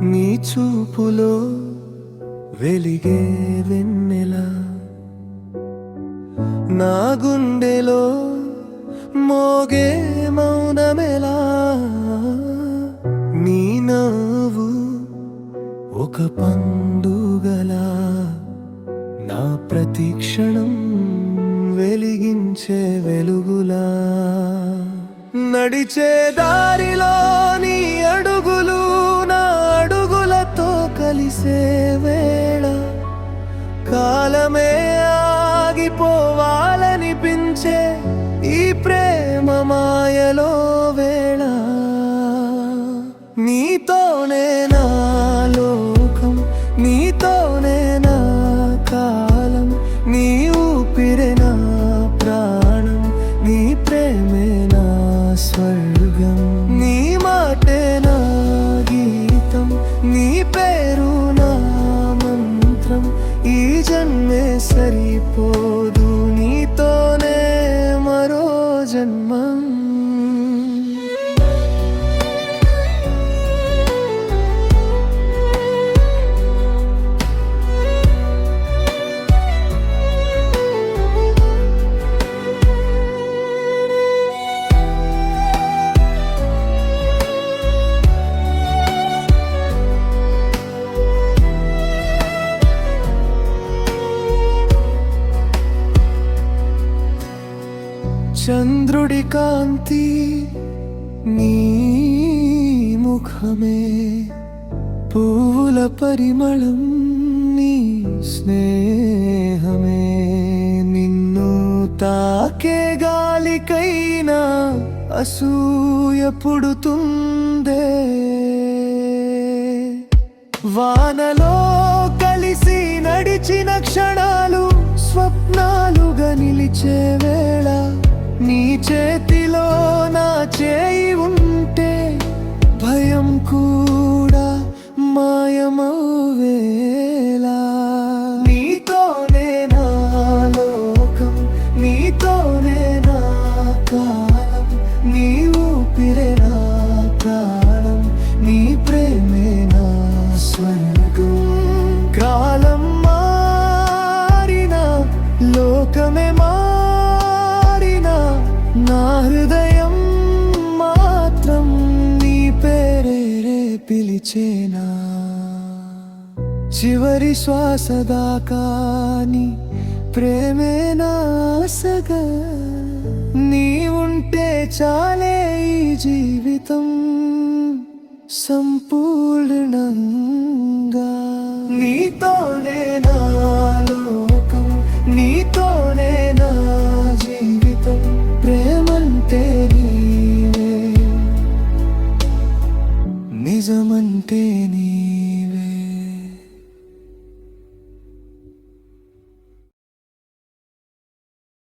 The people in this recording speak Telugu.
నీ చూపులో వెలిగే వెన్నెల నా గుండెలో మోగే మౌనమెలా నీ నవ్వు ఒక పండుగలా నా ప్రతి క్షణం వెలిగించే వెలుగులా నడిచే దారిలో నీ అడుగులు నా అడుగులతో కలిసే వేళ కాలమే ఆగిపోవాలనిపించే ఈ ప్రేమ మాయలో వేళ నీతోనే నా లోకం నీతోనే నా కాలం నీ ఊపిరే నా ప్రాణం నీ ప్రేమే నా స్వర్గం నీ మాటే నా గీతం నీ పేరు నా మంత్రం ఈ జన్మే సరిపోదు నీతోనే మరో జన్మం చంద్రుడి కాంతి నీ ముఖమే పువ్వుల పరిమళం నీ స్నేహమే నిన్ను తాకే గాలికైనా అసూయ పుడుతుందే వానలో కలిసి నడిచిన క్షణాలు స్వప్నాలుగా నిలిచే వేళ నీ చేతిలో నా చేయి ఉంటే భయం కూడా మాయమవ్వేలా నీతోనే నా లోకం నీతోనే నా కాలం నీ ఊపిరే నా ప్రాణం నీ ప్రేమే నా స్వర్గం కాలం మారినా లోకమే నా హృదయం మాత్రం నీ పేరే పిలిచేనా చివరి శ్వాస దాకా నీ ప్రేమే నాసగా నీ ఉంటే చాలే ఈ జీవితం సంపూర్ణంగా నీతోనే నా లోకం నీతోనే నా జీవితం ప్రేమంటే నీవే నిజమంటే నీ